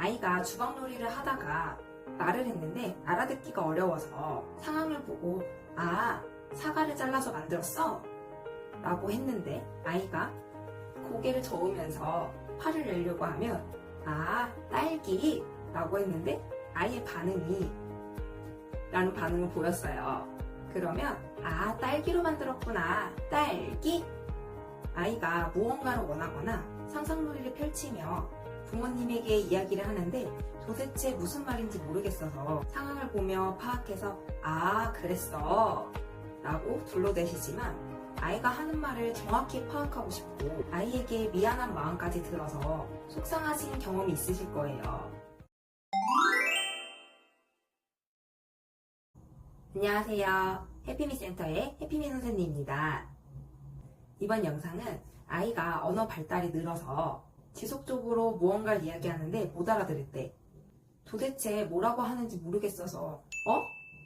아이가 주방놀이를 하다가 말을 했는데 알아듣기가 어려워서 상황을 보고 아, 사과를 잘라서 만들었어? 라고 했는데 아이가 고개를 저으면서 화를 내려고 하면 아, 딸기? 라고 했는데 아이의 반응이 라는 반응을 보였어요. 그러면 아, 딸기로 만들었구나. 딸기? 아이가 무언가를 원하거나 상상놀이를 펼치며 부모님에게 이야기를 하는데 도대체 무슨 말인지 모르겠어서 상황을 보며 파악해서 아, 그랬어 라고 둘러대시지만 아이가 하는 말을 정확히 파악하고 싶고 아이에게 미안한 마음까지 들어서 속상하신 경험이 있으실 거예요. 안녕하세요. 해피미센터의 해피미 선생님입니다. 이번 영상은 아이가 언어 발달이 늘어서 지속적으로 무언가를 이야기하는데 못 알아들을 때 도대체 뭐라고 하는지 모르겠어서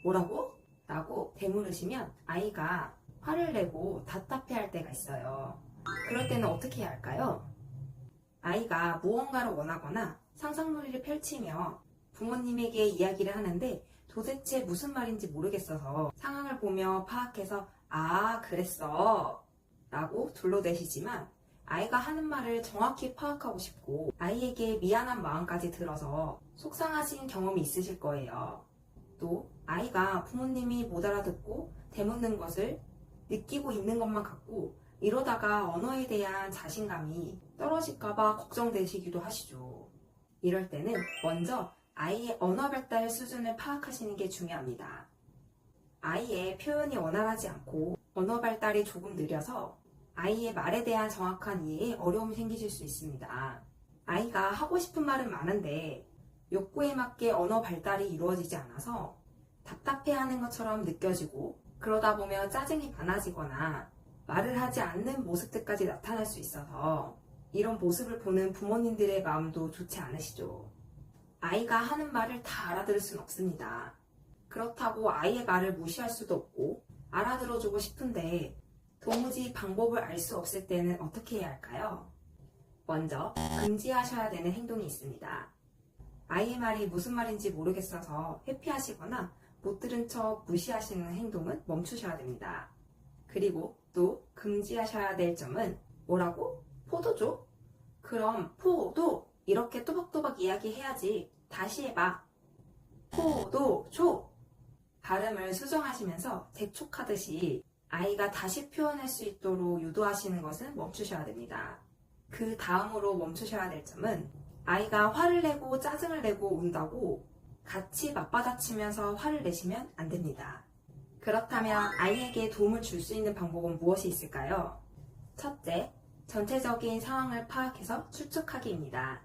뭐라고? 라고 되물으시면 아이가 화를 내고 답답해할 때가 있어요. 그럴 때는 어떻게 해야 할까요? 아이가 무언가를 원하거나 상상놀이를 펼치며 부모님에게 이야기를 하는데 도대체 무슨 말인지 모르겠어서 상황을 보며 파악해서 아, 그랬어 라고 둘러대시지만 아이가 하는 말을 정확히 파악하고 싶고 아이에게 미안한 마음까지 들어서 속상하신 경험이 있으실 거예요. 또 아이가 부모님이 못 알아듣고 되묻는 것을 느끼고 있는 것만 같고 이러다가 언어에 대한 자신감이 떨어질까봐 걱정되시기도 하시죠. 이럴 때는 먼저 아이의 언어 발달 수준을 파악하시는 게 중요합니다. 아이의 표현이 원활하지 않고 언어 발달이 조금 느려서 아이의 말에 대한 정확한 이해에 어려움이 생기실 수 있습니다. 아이가 하고 싶은 말은 많은데 욕구에 맞게 언어 발달이 이루어지지 않아서 답답해하는 것처럼 느껴지고 그러다 보면 짜증이 많아지거나 말을 하지 않는 모습들까지 나타날 수 있어서 이런 모습을 보는 부모님들의 마음도 좋지 않으시죠. 아이가 하는 말을 다 알아들을 순 없습니다. 그렇다고 아이의 말을 무시할 수도 없고 알아들어주고 싶은데 도무지 방법을 알 수 없을 때는 어떻게 해야 할까요? 먼저 금지하셔야 되는 행동이 있습니다. 아이의 말이 무슨 말인지 모르겠어서 회피하시거나 못 들은 척 무시하시는 행동은 멈추셔야 됩니다. 그리고 또 금지하셔야 될 점은 뭐라고? 포도죠? 그럼 포도 이렇게 또박또박 이야기해야지. 다시 해봐. 포도죠? 발음을 수정하시면서 재촉하듯이 아이가 다시 표현할 수 있도록 유도하시는 것은 멈추셔야 됩니다. 그 다음으로 멈추셔야 될 점은 아이가 화를 내고 짜증을 내고 운다고 같이 맞받아치면서 화를 내시면 안 됩니다. 그렇다면 아이에게 도움을 줄 수 있는 방법은 무엇이 있을까요? 첫째, 전체적인 상황을 파악해서 추측하기입니다.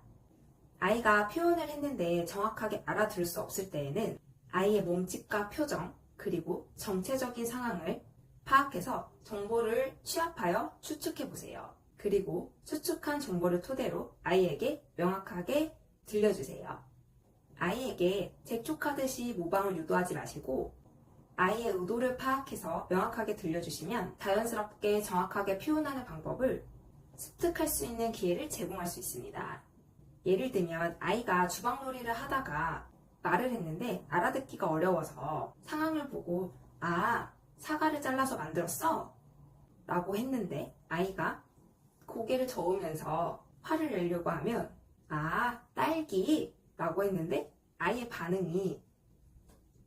아이가 표현을 했는데 정확하게 알아들을 수 없을 때에는 아이의 몸짓과 표정, 그리고 전체적인 상황을 파악해서 정보를 취합하여 추측해보세요. 그리고 추측한 정보를 토대로 아이에게 명확하게 들려주세요. 아이에게 재촉하듯이 모방을 유도하지 마시고 아이의 의도를 파악해서 명확하게 들려주시면 자연스럽게 정확하게 표현하는 방법을 습득할 수 있는 기회를 제공할 수 있습니다. 예를 들면 아이가 주방놀이를 하다가 말을 했는데 알아듣기가 어려워서 상황을 보고 아, 사과를 잘라서 만들었어? 라고 했는데 아이가 고개를 저으면서 화를 내려고 하면 아, 딸기? 라고 했는데 아이의 반응이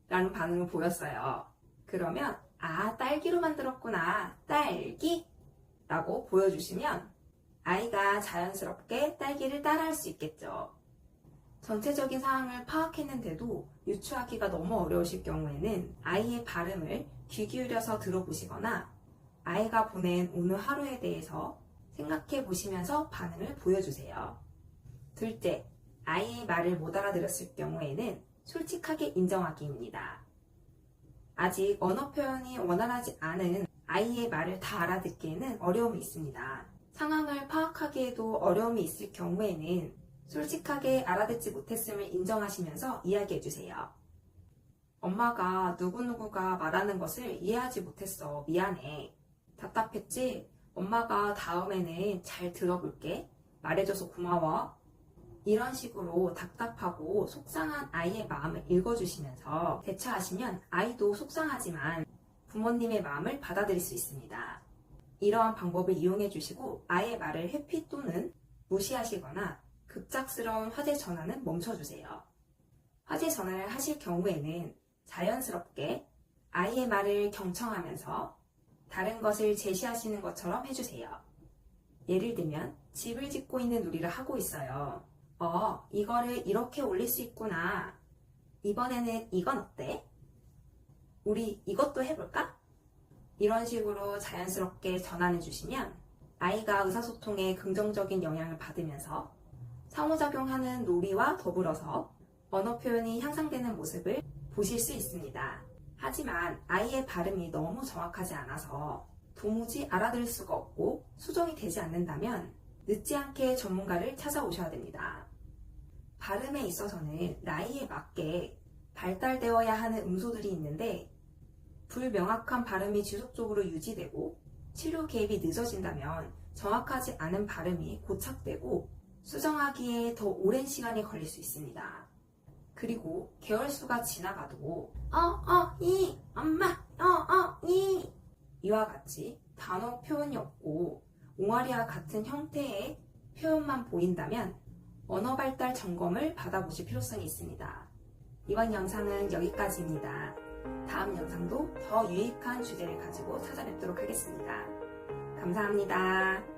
라는 반응을 보였어요. 그러면 아, 딸기로 만들었구나. 딸기? 라고 보여주시면 아이가 자연스럽게 딸기를 따라할 수 있겠죠. 전체적인 상황을 파악했는데도 유추하기가 너무 어려우실 경우에는 아이의 발음을 귀 기울여서 들어보시거나 아이가 보낸 오늘 하루에 대해서 생각해 보시면서 반응을 보여주세요. 둘째, 아이의 말을 못 알아들었을 경우에는 솔직하게 인정하기입니다. 아직 언어 표현이 원활하지 않은 아이의 말을 다 알아듣기에는 어려움이 있습니다. 상황을 파악하기에도 어려움이 있을 경우에는 솔직하게 알아듣지 못했음을 인정하시면서 이야기해주세요. 엄마가 누구누구가 말하는 것을 이해하지 못했어. 미안해. 답답했지? 엄마가 다음에는 잘 들어볼게. 말해줘서 고마워. 이런 식으로 답답하고 속상한 아이의 마음을 읽어주시면서 대처하시면 아이도 속상하지만 부모님의 마음을 받아들일 수 있습니다. 이러한 방법을 이용해 주시고 아이의 말을 회피 또는 무시하시거나 급작스러운 화제 전환은 멈춰주세요. 화제 전환을 하실 경우에는 자연스럽게 아이의 말을 경청하면서 다른 것을 제시하시는 것처럼 해주세요. 예를 들면 집을 짓고 있는 놀이를 하고 있어요. 이거를 이렇게 올릴 수 있구나. 이번에는 이건 어때? 우리 이것도 해볼까? 이런 식으로 자연스럽게 전환해 주시면 아이가 의사소통에 긍정적인 영향을 받으면서 상호작용하는 놀이와 더불어서 언어 표현이 향상되는 모습을 보실 수 있습니다. 하지만 아이의 발음이 너무 정확하지 않아서 도무지 알아들을 수가 없고 수정이 되지 않는다면 늦지 않게 전문가를 찾아오셔야 됩니다. 발음에 있어서는 나이에 맞게 발달되어야 하는 음소들이 있는데 불명확한 발음이 지속적으로 유지되고 치료 개입이 늦어진다면 정확하지 않은 발음이 고착되고 수정하기에 더 오랜 시간이 걸릴 수 있습니다. 그리고 개월수가 지나가도 이 엄마 이 이와 같이 단어 표현이 없고 옹알이와 같은 형태의 표현만 보인다면 언어 발달 점검을 받아보실 필요성이 있습니다. 이번 영상은 여기까지입니다. 다음 영상도 더 유익한 주제를 가지고 찾아뵙도록 하겠습니다. 감사합니다.